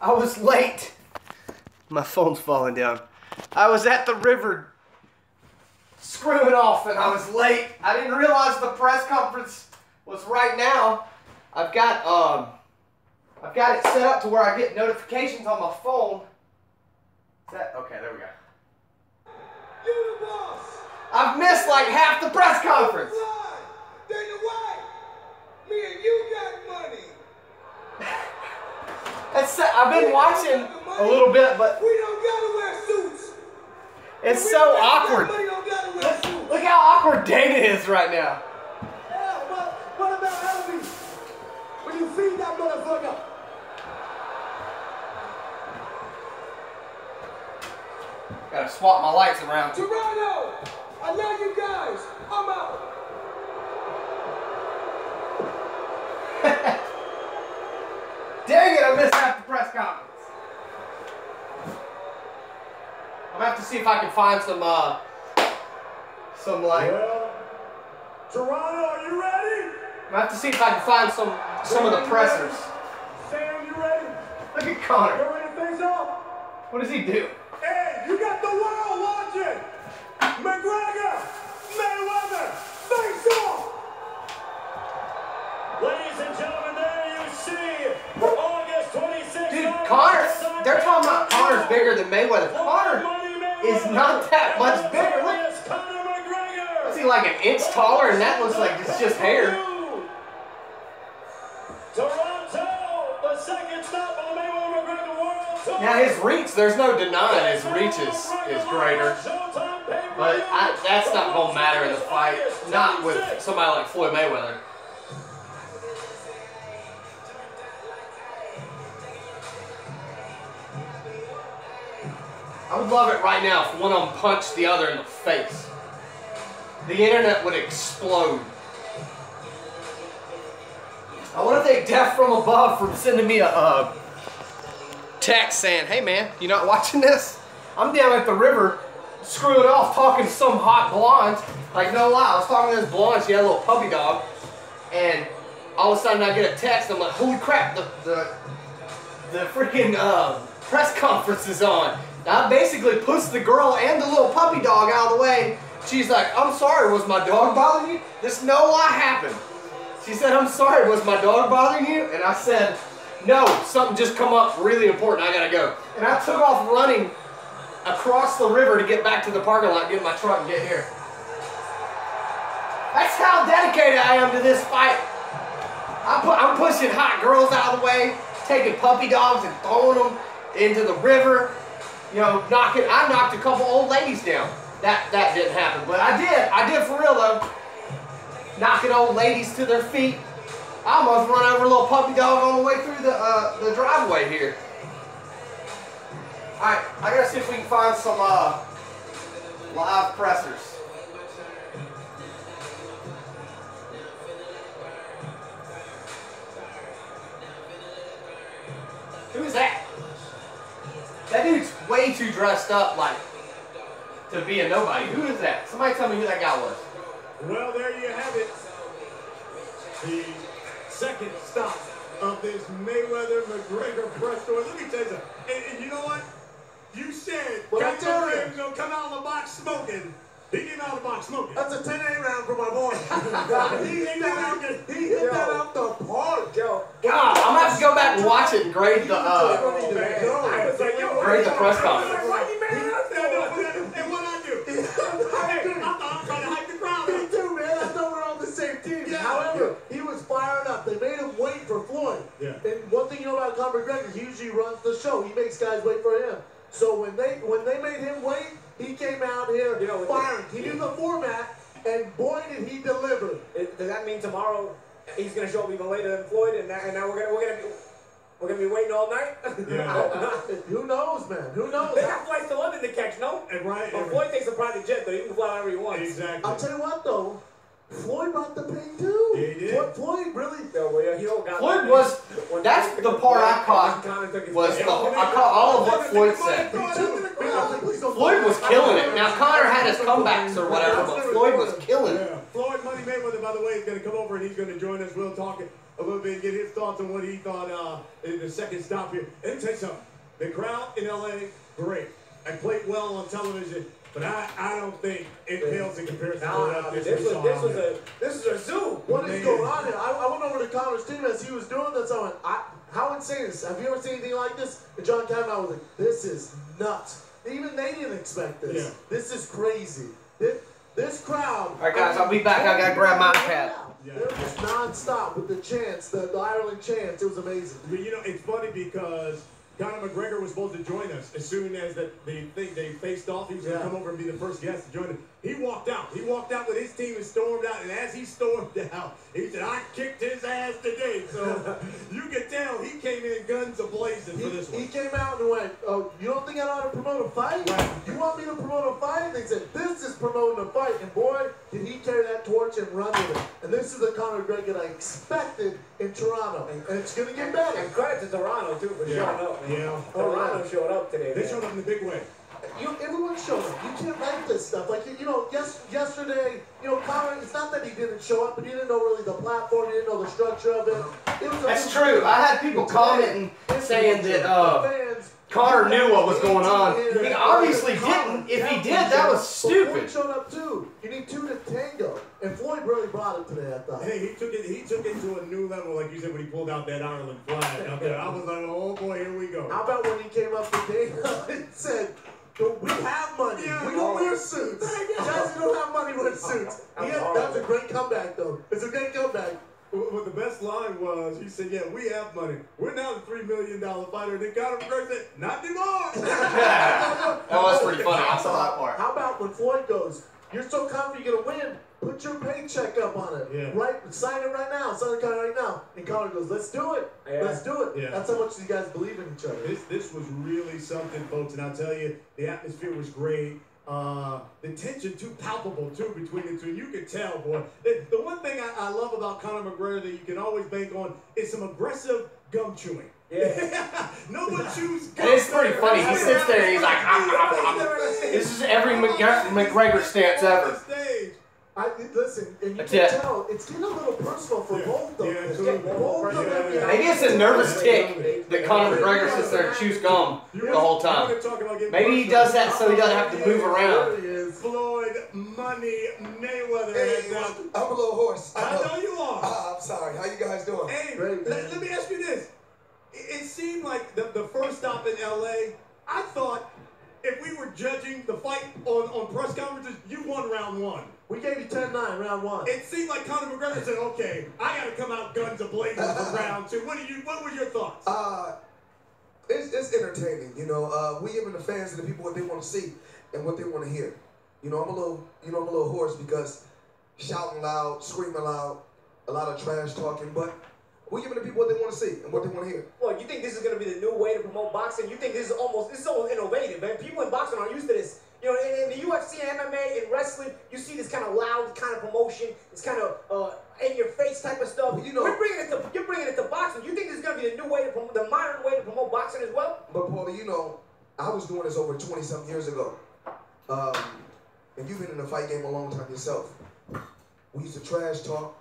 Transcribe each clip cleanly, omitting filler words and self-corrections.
I was late. My phone's falling down. I was at the river screwing off and I was late. I didn't realize the press conference was right now. I've got it set up to where I get notifications on my phone. Is that okay? There we go. You the boss. I've missed like half the press conference. Dana White. Me and you got money. I've been watching a little bit, but we don't gotta wear suits. It's so awkward. Look how awkward Dana is right now. Yeah, what about Elvis? When you feed that motherfucker? Gotta swap my lights around. Toronto, I love you guys. I'm out. Dang it, I missed half the press conference. I'm gonna have to see if I can find some like. Well, Toronto, are you ready? I'm gonna have to see if I can find some of the pressers. Sam, you ready? Look at Conor. You ready to face off? What does he do? Hey, you got the world watching. McGregor, Mayweather, face off. Ladies and gentlemen, there you see August 26th. Dude, Conor, they're talking about Conor's bigger than Mayweather. Conor is not that much bigger. Look, is he like an inch taller and that looks like it's just hair? Toronto, the second stop on the Mayweather-McGregor World Tour. Now his reach, there's no denying his reach is greater. But that's not going to matter in the fight. Not with somebody like Floyd Mayweather. I would love it right now if one of them punched the other in the face. The internet would explode. I want to thank Death from Above for sending me a text saying, hey man, you not watching this? I'm down at the river screwing off talking to some hot blonde. Like no lie, I was talking to this blonde, she had a little puppy dog. And all of a sudden I get a text, I'm like, holy crap, the freaking press conference is on. I basically pushed the girl and the little puppy dog out of the way. She's like, I'm sorry, was my dog bothering you? This no lie happened. She said, I'm sorry, was my dog bothering you? And I said, no, something just come up really important, I gotta go. And I took off running across the river to get back to the parking lot, get in my truck and get here. That's how dedicated I am to this fight. I'm pushing hot girls out of the way, taking puppy dogs and throwing them into the river. You know, I knocked a couple old ladies down. That didn't happen, but I did for real though. Knocking old ladies to their feet. I almost run over a little puppy dog on the way through the driveway here. All right, I gotta see if we can find some live pressers. Who's that? That dude's way too dressed up, like, to be a nobody. Who is that? Somebody tell me who that guy was. Well, there you have it. The second stop of this Mayweather-McGregor press tour. Let me tell you something. And you know what? You said Conor McGregor was going to come out of the box smoking. He came out of the box smoking. That's a 10-8 round for my boy. he hit that out the park, yo. God, I'm going to have to go back and watch it and grade the press conference. And what I do? I'm trying to hype the crowd up. Me too, man. I thought we're on the same team. Yeah. However, he was firing up. They made him wait for Floyd. Yeah. And one thing you know about Conor McGregor, he usually runs the show. He makes guys wait for him. So when they made him wait, he came out here firing. He knew the format, and boy did he deliver. Does that mean tomorrow he's gonna show up even later than Floyd, and now we're gonna be waiting all night? Yeah. Who knows, man? Who knows? They got flights to London to catch, no? And right. But Floyd takes a private jet, though. He can fly wherever he wants. Exactly. I'll tell you what, though. Floyd brought the pain too. Yeah, he did. Floyd really. Floyd was. That's the part I caught. I caught all of what Floyd said. Floyd was killing it. Now Conor had his comebacks or whatever, but Floyd was killing it. Floyd money Mayweather, by the way, is going to come over and he's going to join us. We'll talk a little bit and get his thoughts on what he thought in the second stop here. And tell you something, the crowd in L.A., great. I played well on television, but I don't think it pales in comparison to this is a zoo. What is going on here? I went over to Conor's team as he was doing this. I went, how insane is this? Have you ever seen anything like this? And John Kavanaugh was like, this is nuts. Even they didn't expect this. Yeah. This is crazy. This crowd. All right, guys, I'll be back. I gotta grab my iPad. They were just non-stop with the chants, the Ireland chants. It was amazing. But you know, it's funny because Conor McGregor was supposed to join us as soon as they faced off. He was going to come over and be the first guest to join us. He walked out. He walked out with his team and stormed out. And as he stormed out, he said, I kicked his ass today. So you can tell he came in guns a-blazing for this one. He came out and went, oh, you don't think I know how to promote a fight? Right. You want me to promote a fight? They said, this is promoting a fight. And boy, did he carry that torch and run with it. And this is the Conor McGregor that I expected in Toronto. And it's going to get better. And credit to Toronto, too, for showing up. Man. Yeah. Toronto showed up today. They showed up in the big way. Everyone showed up. You can't like this stuff. Like, you know, yesterday, you know, Conor, it's not that he didn't show up, but he didn't know really the platform, he didn't know the structure of it. That's true. I had people commenting saying that Conor knew what was going on. He obviously didn't. If he did, that was stupid. Floyd showed up too. You need two to tango. And Floyd really brought it today, I thought. Hey, he took it to a new level, like you said, when he pulled out that Ireland flag. Okay, I was like, oh boy, here we go. How about when he came up to Dana and said, we have money. Yeah, we don't wear suits. Guys who don't have money wear suits. That's a great comeback, though. It's a great comeback. Well, the best line was, he said, yeah, we have money. We're now the $3 million fighter. And then Conor McGregor said, not anymore. That was pretty funny. I saw that part. How about when Floyd goes, you're so confident you're going to win, put your paycheck up on it. Yeah. Right? Sign it right now. Sign it right now. And Conor goes, let's do it. Yeah. Let's do it. Yeah. That's how much you guys believe in each other. This was really something, folks. And I'll tell you, the atmosphere was great. The tension too palpable too between the two. You could tell, boy. The one thing I love about Conor McGregor that you can always bank on is some aggressive gum chewing. Yeah. No one chews gum. It's pretty funny. He sits there and he's like, this is every McGregor stance ever. Listen, and you That's can it. tell it's getting a little personal for both of Yeah, them. it's getting Both of them. Maybe it's a nervous tick that Conor McGregor sits there and chews gum the whole time. Maybe he does that so he doesn't have to move around. Floyd, money, Mayweather. Hey, I'm a little hoarse. I know you are. I'm sorry. How you guys doing? Hey, Great, let me ask you this. It seemed like the first stop in L.A., I thought if we were judging the fight on press conferences, you won round one. We gave you 10-9, round one. It seemed like Conor McGregor said, okay, I got to come out guns a-blazing for round two. What were your thoughts? It's entertaining. You know, we giving the fans and the people what they want to see and what they want to hear. You know, I'm a little hoarse because shouting loud, screaming loud, a lot of trash talking, but we're giving the people what they want to see and what they want to hear. Well, you think this is going to be the new way to promote boxing? You think this is almost innovative, man? People in boxing aren't used to this. You know, in the UFC and MMA and wrestling, you see this kind of loud kind of promotion, this kind of in-your-face type of stuff. Well, you know, you're bringing it to boxing. You think this is going to be the new way to promote, the modern way to promote boxing as well? But Paulie, you know, I was doing this over 20-something years ago. And you've been in the fight game a long time yourself. We used to trash talk,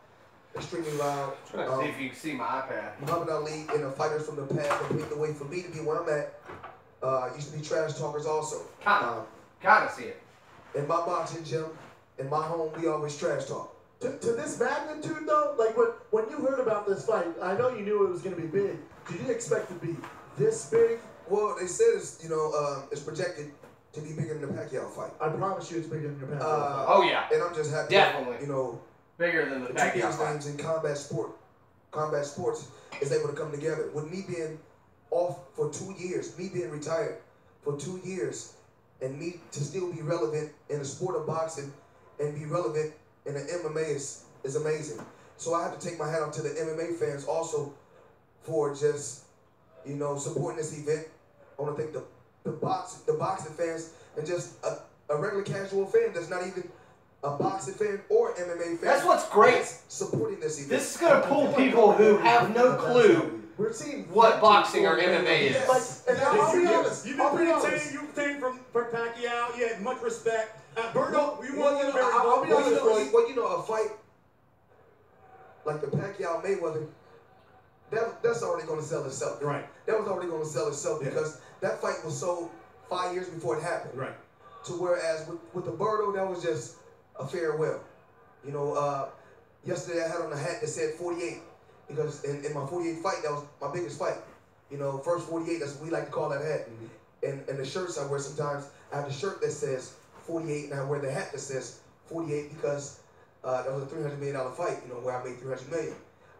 extremely loud. Trying to see if you can see my iPad. Muhammad Ali and the fighters from the past that paved the way for me to be where I'm at. Used to be trash talkers also. Kind of see it. In my boxing gym, in my home, we always trash talk. To this magnitude, though, like when you heard about this fight, I know you knew it was going to be big. Did you expect it to be this big? Well, they said it's projected to be bigger than the Pacquiao fight. I promise you it's bigger than your Pacquiao fight. Oh yeah. And I'm just happy. Definitely. You know, Bigger than the two Pacquiao biggest fight. names in combat sports is able to come together. With me being off for 2 years, me being retired for 2 years, and me to still be relevant in the sport of boxing and be relevant in the MMA is amazing. So I have to take my hat off to the MMA fans also for just, you know, supporting this event. I want to thank the boxing fans and just a regular casual fan that's not even a boxing fan or MMA fan. That's what's great. Supporting this event. This is going to pull people who have no clue We're seeing what boxing or MMA is. Like, and I'll be honest. You I'll be honest. came from Pacquiao. You had much respect. Berto, we won Well, very I'll be honest. well, you know, a fight like the Pacquiao Mayweather, that's already going to sell itself. Right. That was already going to sell itself because that fight was sold 5 years before it happened. Right. To whereas with the Birdo, that was just a farewell. You know, yesterday I had on a hat that said 48 because in my 48 fight, that was my biggest fight. You know, first 48, that's what we like to call that hat. And the shirts I wear sometimes, I have the shirt that says 48 and I wear the hat that says 48 because that was a $300 million fight, you know, where I made $300 million.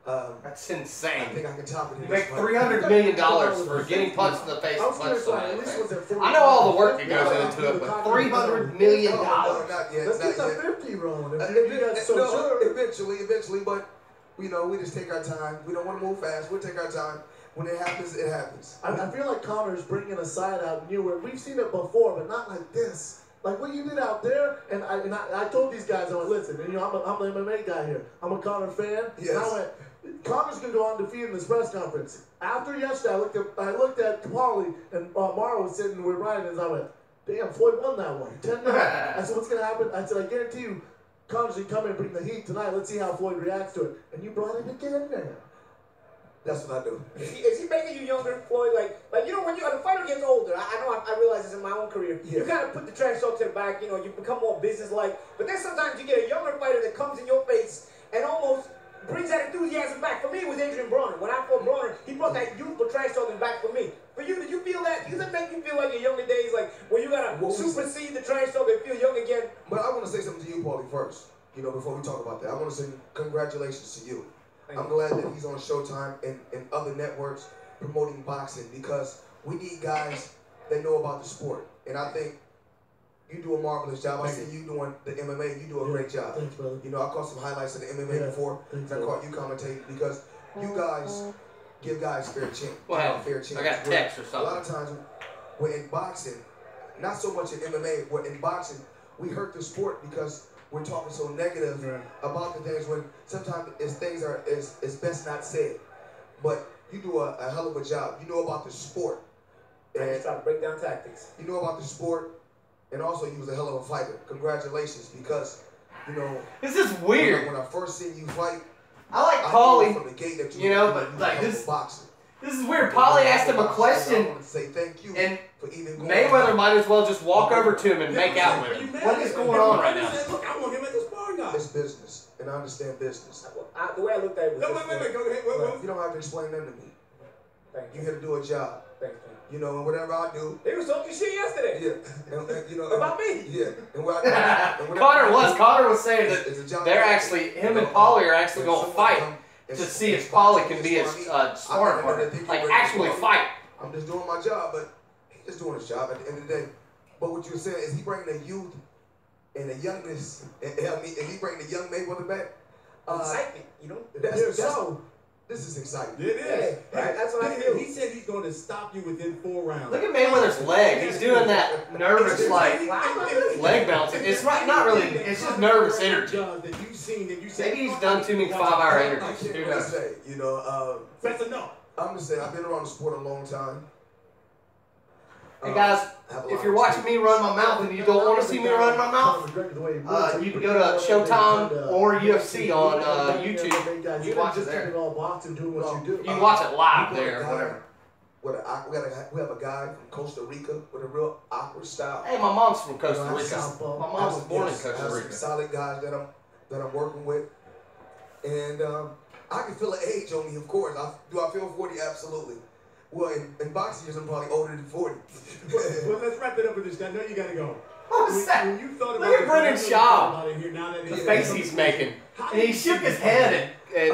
That's insane. I think I can top it. You make $300 million for getting punched in the face and punched someone in the face. I know all the work that goes into it, but $300 million. No, not yet. Let's get not the yet. 50 rolling. If you guys so sure. Eventually, but you know, we just take our time. We don't want to move fast. We'll take our time. When it happens, it happens. I feel like Conor's bringing a side out new where we've seen it before, but not like this. Like what you did out there, and I told these guys, I went, listen, and you know, I'm an MMA guy here. I'm a Conor fan. Yes. And I went, Conor's gonna go undefeated in this press conference. After yesterday, I looked at Paulie, and Mara was sitting with Ryan, and I went, damn, Floyd won that one, 10-9. I said, what's gonna happen? I said, I guarantee you, Conor's gonna come in and bring the heat tonight. Let's see how Floyd reacts to it. And you brought it again, man. That's what I do. Is he making you younger, Floyd? Like you know, when the fighter gets older, I realize this in my own career. Yeah. You kind of put the trash talk to the back. You know, you become more business-like. But then sometimes you get a younger fighter that comes in your face and almost brings that enthusiasm back. For me, it was Adrian Broner. When I fought Broner, he brought that youthful trash talking back for me. For you, did you feel that? Does it make you feel like your younger days, like where you gotta supersede the trash talk and feel young again? But I want to say something to you, Paulie, first. You know, before we talk about that, I want to say congratulations to you. I'm glad that he's on Showtime and other networks promoting boxing because we need guys that know about the sport. And I think you do a marvelous job. I see you doing the MMA. You do a great job. Thanks, brother. You know, I caught some highlights of the MMA before. Thanks, I caught you commentating because you guys give guys fair chance. Fair chance. I got a text or something. A lot of times, we're in boxing, not so much in MMA, but in boxing, we hurt the sport because we're talking so negative about the things when sometimes things are it's best not said. But you do a hell of a job. You know about the sport. And I just try to break down tactics. You know about the sport, and also you was a hell of a fighter. Congratulations, because you know This is weird. When I first seen you fight, I like I knew Paulie, from the gate that you know, were but like this boxer. is weird. Paulie asked him a I question, want to say thank you and for even going Mayweather might as well just walk over to him and make out with him. What is going on right now? Look, I want him at the sparring guy. It's business, and I understand business. The way I looked at it was No, this, wait, go ahead. But you don't have to explain that to me. Thank You you. here to do a job. Thank you. You know, and whatever I do, They was talking shit yesterday. yeah, and, you know, About me. yeah, and what I do, and Connor was saying it's a that job. they're actually, him and Paulie are actually going to fight to see if Paulie can be his sparring partner. Like, actually fight. I'm just doing my job, but he's just doing his job at the end of the day. But what you're saying is he bringing the youth and the youngness, and he bringing the young Mayweather back. Excitement, you know? This is exciting. It is. Yeah, right, that's what I feel. He said he's going to stop you within 4 rounds. Look at Mayweather's leg. He's doing that nervous, like, leg bouncing. It's not really, it's just nervous energy. That you've seen, that you said, Maybe he's done too many 5-hour I interviews. can't Who really knows? say, you know, that's enough. I'm just saying, I've been around the sport a long time. Hey guys, if you're watching me run my mouth and you don't want to see me run my mouth, you can go to Showtime or UFC on YouTube. You can watch it there. You can watch it live there or whatever. We have a guy from Costa Rica with a real awkward style. Hey, my mom's from Costa Rica. My mom was born in I Costa have some Rica. solid guys that I'm working with, and I can feel the age on me. Of course, do I feel 40? Absolutely. Well, in boxing years, I'm probably older than 40. Well, let's wrap it up with this. I know you got to go. What was that? When you thought Look at Brendan Shaw. The The face he's making. And he shook his head at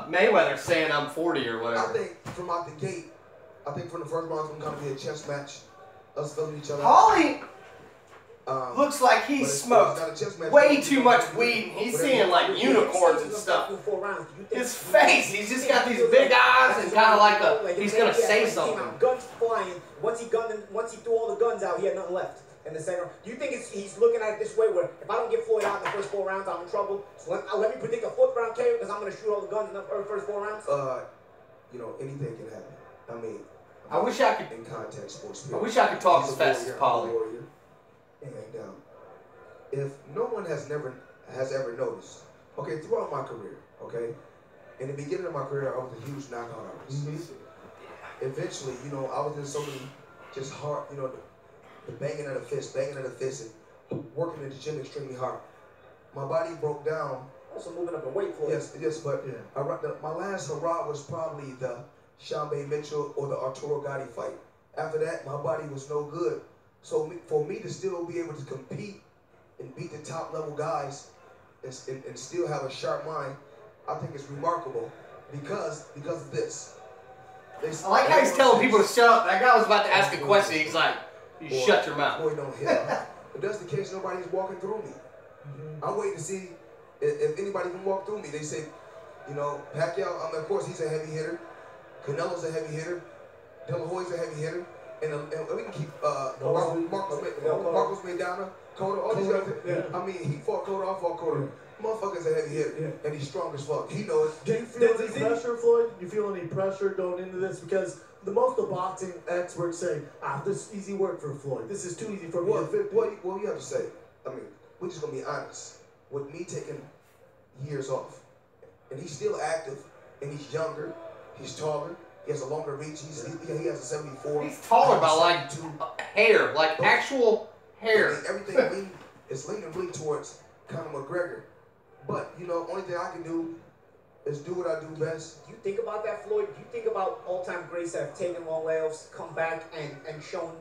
Mayweather saying I'm 40 or I whatever. think from out the gate, I think from the first round, it's going to be a chess match. Us filling each other. Paulie looks like but he it's smoked not a chess match. way too much weed. And he's seeing like unicorns and stuff. His face, he's just got these big eyes and kind of like he's going to say something. Guns flying. Once he threw all the guns out, he had nothing left in the second round. Do you think he's looking at it this way, where if I don't get Floyd out in the first 4 rounds, I'm in trouble? So let me predict a 4th round KO because I'm going to shoot all the guns in the first 4 rounds? You know, anything can happen. I mean, I wish I could. in contact sports. I wish I could talk He's as a fast as warrior, I'm a Paulie. warrior. And if no one has ever noticed, okay, throughout my career, okay, In the beginning of my career, I was a huge knockout artist. Eventually, you know, I was in so many just hard, you know, the banging of the fist, and working in the gym extremely hard. My body broke down. Also moving up in weight, Floyd. Yes, but my last hurrah was probably the Shambe Mitchell or the Arturo Gotti fight. After that, my body was no good. So for me to still be able to compete and beat the top level guys and still have a sharp mind, I think it's remarkable because of this. I like how he's telling people to shut up. That guy was about to ask a question. He's like, "You shut your mouth." Boy, don't hit. If that's the case, nobody's walking through me. I'm waiting to see if anybody can walk through me. They say, you know, Pacquiao. I mean, of course, he's a heavy hitter. Canelo's a heavy hitter. De La Hoya's a heavy hitter. And we can keep Marcos Maidana, Conor, all these guys. Yeah. I mean, he fought Conor, I fought Conor. Motherfucker's a heavy hitter, and he's strong as fuck. He knows it. Do you feel any pressure, Floyd? Do you feel any pressure going into this? Because the most of boxing experts say, this is easy work for Floyd. This is too easy for me. What you have to say? I mean, we're just gonna be honest. With me taking years off, and he's still active, and he's younger, he's taller, he has a longer reach. He has a 74. He's taller by like hair, like actual hair. I mean, everything is leaning really towards Conor McGregor. But, you know, only thing I can do is do what I do best. Do you think about that, Floyd? Do you think about all-time greats that have taken long layoffs, come back and shown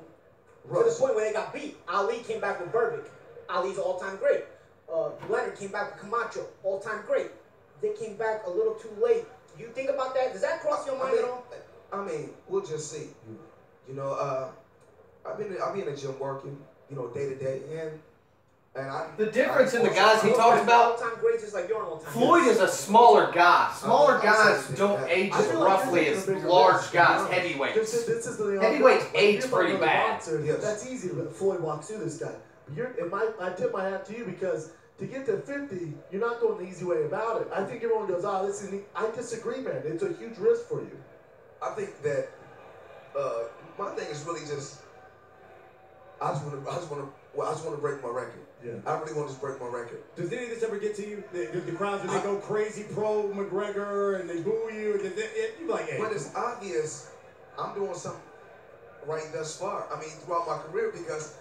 to the point where they got beat? Ali came back with Berbick. Ali's all-time great. Leonard came back with Camacho, all-time great. They came back a little too late. You think about that? Does that cross your mind at all? I mean, we'll just see. You know, I've been in the gym working, you know, day to day, and the difference in the guys he talks about, Floyd is a smaller guy. Smaller guys don't age as roughly as large guys, heavyweights. Heavyweights age pretty bad. That's easy to let Floyd walk through this guy. But I tip my hat to you because to get to 50, you're not going the easy way about it. I think everyone goes, I disagree, man. It's a huge risk for you. I think that my thing is really just, I just want to break my record. Yeah. I really want to just break my record. Does any of this ever get to you? The crowds, when they go crazy pro McGregor and they boo you, you're like, hey. But it's obvious I'm doing something right thus far. I mean, throughout my career because.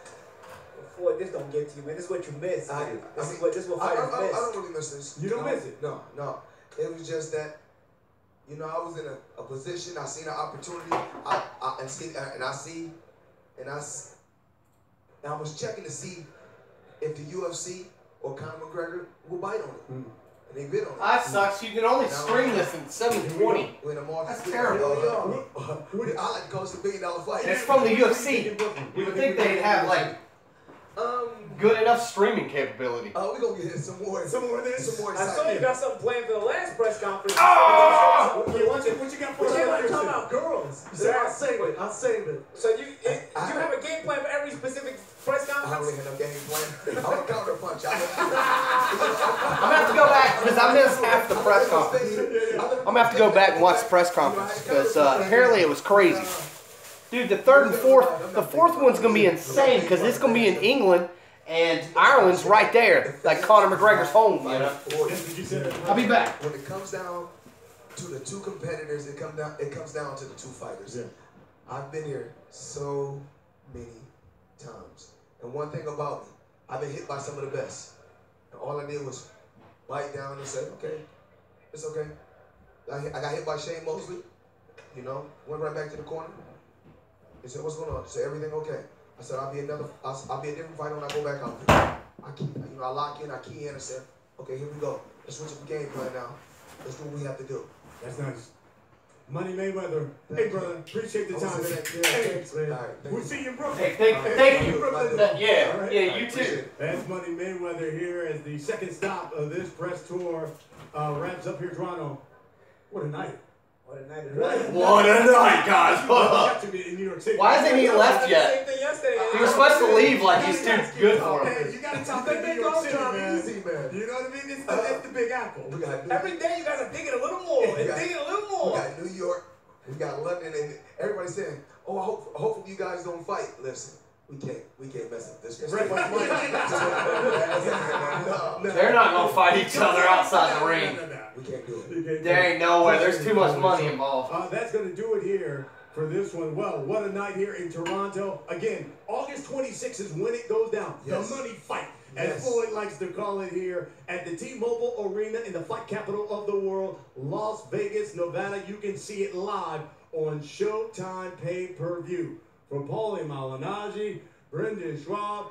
Floyd, this don't get to you, man. This is what you miss. This is what fighters miss. I don't really miss this. You don't miss it? No. It was just that, you know, I was in a position. I seen an opportunity. I was checking to see if the UFC or Conor McGregor will bite on it. And they bit on it. That sucks. You can only stream this in 720. That's terrible. I like to call this a $1 billion fight. It's from the UFC. You would think they'd have like good enough streaming capability. We're going to get some more of this. I saw you got something planned for the last press conference. What you got for us? Talking about girls. I'll save it. So you have a game plan for every specific press conference? I don't really have no game plan. I'm a counter punch. I'm going to have to go back because I missed half the press conference. I'm going to have to go back and watch the press conference because apparently it was crazy. Dude, the fourth one's going to be insane because it's going to be in England and Ireland's right there. Like Conor McGregor's home, you know. I'll be back. When it comes down to the two competitors, it comes down to the two fighters. Yeah. I've been here so many times. And one thing about me, I've been hit by some of the best. And all I did was bite down and say, okay, it's okay. I got hit by Shane Mosley, you know, went right back to the corner. He said, what's going on? I said, everything okay. I said, I'll be a different fighter when I go back out there. I lock in, I key in, and said, okay, here we go. Let's switch up the game plan now. Let's do what we have to do. That's nice. Money Mayweather. Hey, brother, appreciate the time. Thanks, man. All right, We'll see you in Brooklyn. Hey, thank you. Yeah, you too. That's Money Mayweather here as the second stop of this press tour wraps up here, Toronto. What a night. What a night it was. What a night, guys. In New York City. Why hasn't he left yet? He was supposed to leave like he's too good for him. You got to talk to New York City, man. Easy, man. You know what I mean? It's the Big Apple. Every day you guys are digging a little more. We got New York. We got London, and everybody's saying, "Oh, hopefully you guys don't fight." Listen, we can't mess up this. They're not gonna fight each other outside the ring. We can't do it. You can't There do ain't it. no way. There's too much money involved. That's going to do it here for this one. Well, what a night here in Toronto. Again, August 26th is when it goes down. Yes. The money fight, as Yes. Floyd likes to call it here at the T-Mobile Arena in the fight capital of the world, Las Vegas, Nevada. You can see it live on Showtime pay-per-view. For Paulie Malignaggi, Brendan Schwab,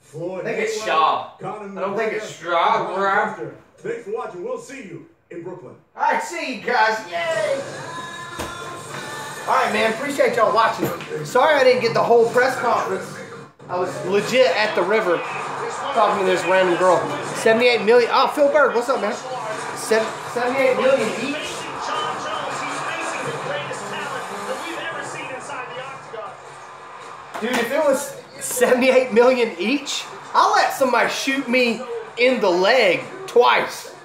Floyd I think it's Mayweather, Schwab. Conor I don't think McGregor, it's Schwab, Ron bro. Foster. Thanks for watching. We'll see you in Brooklyn. All right, see you guys. Yay! All right, man. Appreciate y'all watching. Sorry I didn't get the whole press conference. I was legit at the river talking to this random girl. 78 million. Oh, Phil Berg, what's up, man? 78 million each. Dude, if it was 78 million each, I'll let somebody shoot me in the leg twice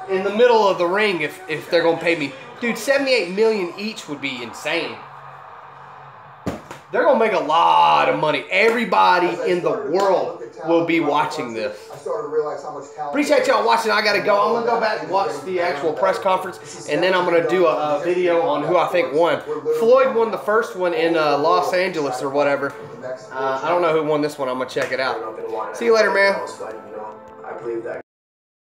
in the middle of the ring if they're gonna pay me. Dude, 78 million each would be insane. They're gonna make a lot of money. Everybody in the world will be watching this. I started to realize how much talent. Appreciate y'all watching. I gotta go. I'm gonna go back and watch the actual press conference, and then I'm gonna do a video on who I think won. Floyd won the first one in Los Angeles or whatever. I don't know who won this one. I'm gonna check it out. See you later, man. I believe that